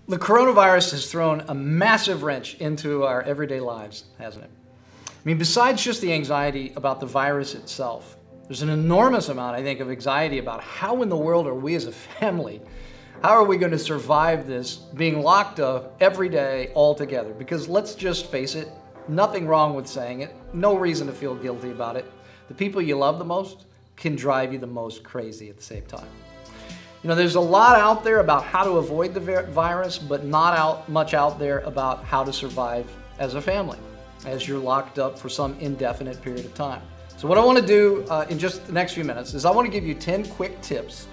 The coronavirus has thrown a massive wrench into our everyday lives, hasn't it? I mean, besides just the anxiety about the virus itself, there's an enormous amount, I think, of anxiety about how in the world are we as a family, how are we going to survive this being locked up every day all together? Because let's just face it, nothing wrong with saying it, no reason to feel guilty about it. The people you love the most can drive you the most crazy at the same time. You know, there's a lot out there about how to avoid the virus, but not much out there about how to survive as a family, as you're locked up for some indefinite period of time. So what I want to do in just the next few minutes is I want to give you 10 quick tips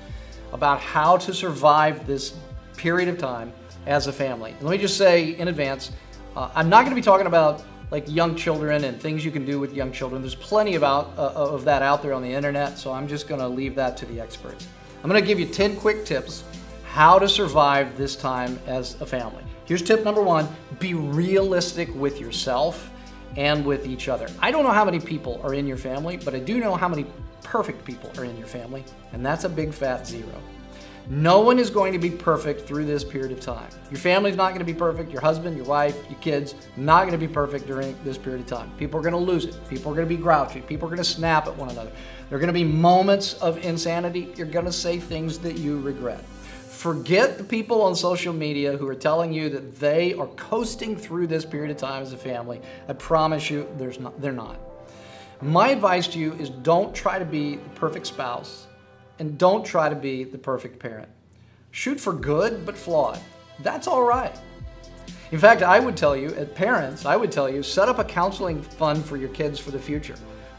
about how to survive this period of time as a family. And let me just say in advance, I'm not going to be talking about like young children and things you can do with young children. There's plenty of that out there on the internet, so I'm just going to leave that to the experts. I'm going to give you 10 quick tips how to survive this time as a family. Here's tip number 1, be realistic with yourself and with each other. I don't know how many people are in your family, but I do know how many perfect people are in your family, and that's a big fat 0. No one is going to be perfect through this period of time. Your family's not going to be perfect. Your husband, your wife, your kids, not going to be perfect during this period of time. People are going to lose it. People are going to be grouchy. People are going to snap at one another. There are going to be moments of insanity. You're going to say things that you regret. Forget the people on social media who are telling you that they are coasting through this period of time as a family. I promise you, they're not. My advice to you is don't try to be the perfect spouse. And don't try to be the perfect parent. Shoot for good, but flawed. That's all right. In fact, I would tell you, as parents, I would tell you, set up a counseling fund for your kids for the future.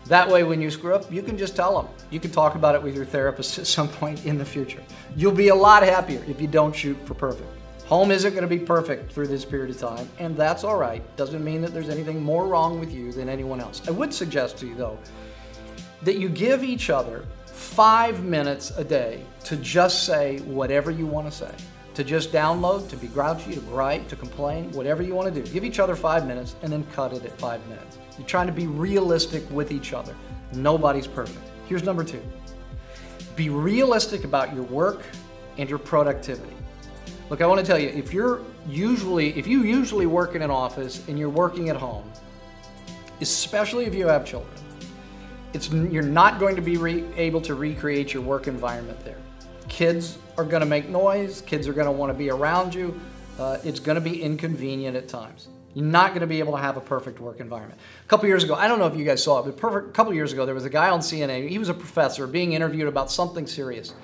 That way, when you screw up, you can just tell them. You can talk about it with your therapist at some point in the future. You'll be a lot happier if you don't shoot for perfect. Home isn't going to be perfect through this period of time, and that's all right. Doesn't mean that there's anything more wrong with you than anyone else. I would suggest to you, though, that you give each other 5 minutes a day to just say whatever you want to say, to just download, to be grouchy, to gripe, to complain, whatever you want to do. Give each other 5 minutes and then cut it at 5 minutes. You're trying to be realistic with each other. Nobody's perfect. Here's number 2. Be realistic about your work and your productivity. Look, I want to tell you, if you usually work in an office and you're working at home, especially if you have children, you're not going to be able to recreate your work environment there. Kids are going to make noise. Kids are going to want to be around you. It's going to be inconvenient at times. You're not going to be able to have a perfect work environment. A couple years ago, I don't know if you guys saw it, but a couple years ago, there was a guy on CNN. He was a professor being interviewed about something serious.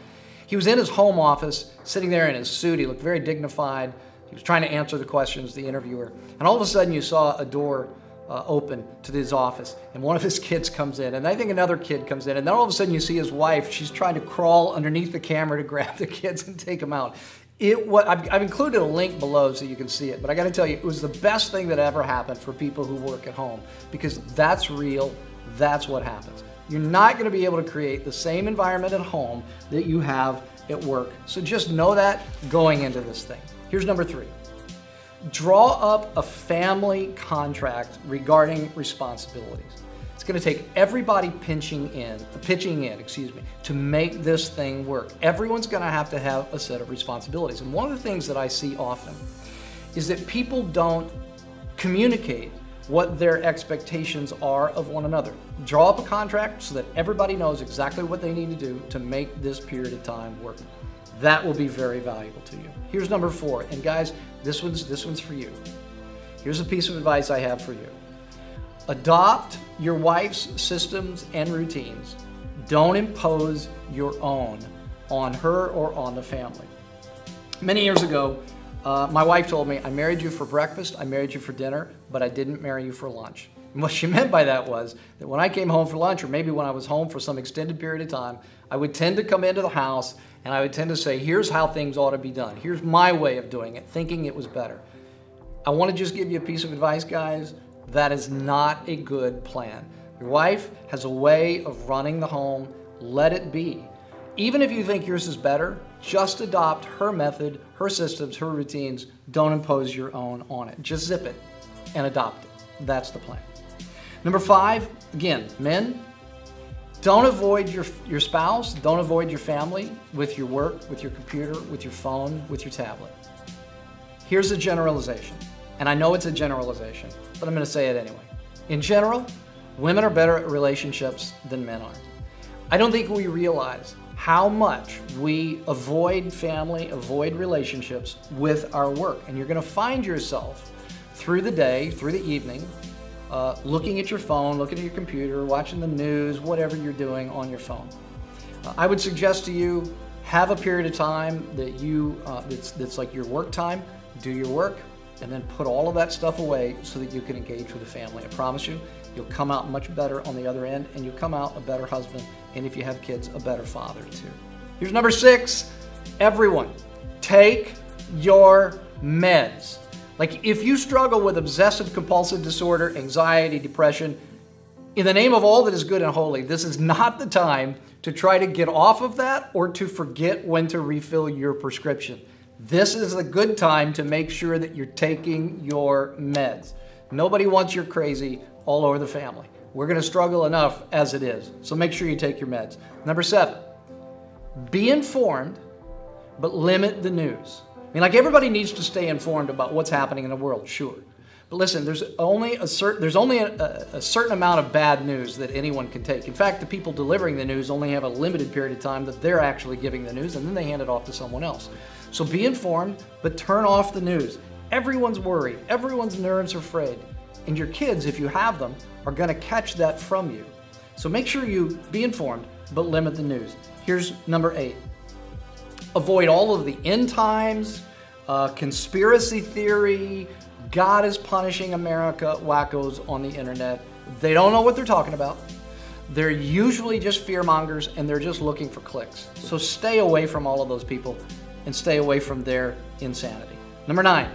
He was in his home office, sitting there in his suit. He looked very dignified. He was trying to answer the questions, the interviewer. And all of a sudden, you saw a door open to his office, and one of his kids comes in, and I think another kid comes in, and then all of a sudden you see his wife. She's trying to crawl underneath the camera to grab the kids and take them out. I've included a link below so you can see it, but I got to tell you, it was the best thing that ever happened for people who work at home, because that's real. That's what happens. You're not going to be able to create the same environment at home that you have at work. So just know that going into this thing. Here's number 3. Draw up a family contract regarding responsibilities. It's going to take everybody pitching in, to make this thing work. Everyone's going to have a set of responsibilities. And one of the things that I see often is that people don't communicate what their expectations are of one another. Draw up a contract so that everybody knows exactly what they need to do to make this period of time work. That will be very valuable to you. Here's number 4, and guys, this one's for you. Here's a piece of advice I have for you. Adopt your wife's systems and routines. Don't impose your own on her or on the family. Many years ago, my wife told me, I married you for breakfast, I married you for dinner, but I didn't marry you for lunch. And what she meant by that was that when I came home for lunch, or maybe when I was home for some extended period of time, I would tend to come into the house and I would tend to say, here's how things ought to be done. Here's my way of doing it, thinking it was better. I want to just give you a piece of advice, guys. That is not a good plan. Your wife has a way of running the home. Let it be. Even if you think yours is better, just adopt her method, her systems, her routines. Don't impose your own on it. Just zip it and adopt it. That's the plan. Number 5, again, men, don't avoid your spouse, don't avoid your family with your work, with your computer, with your phone, with your tablet. Here's a generalization, and I know it's a generalization, but I'm going to say it anyway. In general, women are better at relationships than men are. I don't think we realize how much we avoid family, avoid relationships with our work. And you're going to find yourself through the day, through the evening, looking at your phone, looking at your computer, watching the news, whatever you're doing on your phone. I would suggest to you, have a period of time that that's like your work time, do your work, and then put all of that stuff away so that you can engage with the family. I promise you, you'll come out much better on the other end, and you'll come out a better husband, and if you have kids, a better father too. Here's number 6, everyone, take your meds. Like if you struggle with obsessive compulsive disorder, anxiety, depression, in the name of all that is good and holy, this is not the time to try to get off of that or to forget when to refill your prescription. This is a good time to make sure that you're taking your meds. Nobody wants your crazy all over the family. We're going to struggle enough as it is, so make sure you take your meds. Number 7, be informed, but limit the news. I mean, like everybody needs to stay informed about what's happening in the world, sure. But listen, there's only a certain amount of bad news that anyone can take. In fact, the people delivering the news only have a limited period of time that they're actually giving the news, and then they hand it off to someone else. So be informed, but turn off the news. Everyone's worried. Everyone's nerves are frayed. And your kids, if you have them, are going to catch that from you. So make sure you be informed, but limit the news. Here's number 8. Avoid all of the end times, conspiracy theory, God is punishing America wackos on the internet. They don't know what they're talking about. They're usually just fearmongers, and they're just looking for clicks. So stay away from all of those people and stay away from their insanity. Number 9,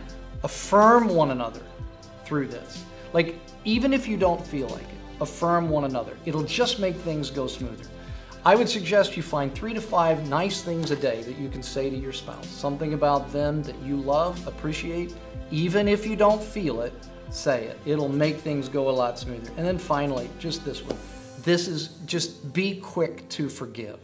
affirm one another through this. Like, even if you don't feel like it, affirm one another. It'll just make things go smoother. I would suggest you find 3 to 5 nice things a day that you can say to your spouse. Something about them that you love, appreciate. Even if you don't feel it, say it. It'll make things go a lot smoother. And then finally, just this one. This is just be quick to forgive.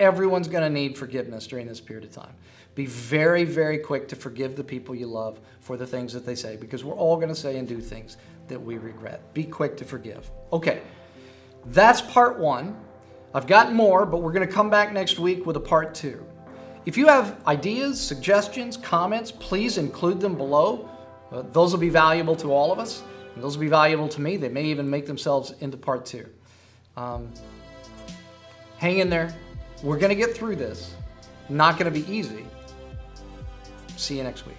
Everyone's going to need forgiveness during this period of time. Be very, very quick to forgive the people you love for the things that they say, because we're all going to say and do things that we regret. Be quick to forgive. Okay, that's part 1. I've got more, but we're going to come back next week with a part 2. If you have ideas, suggestions, comments, please include them below. Those will be valuable to all of us, and those will be valuable to me. They may even make themselves into part 2. Hang in there. We're going to get through this. Not going to be easy. See you next week.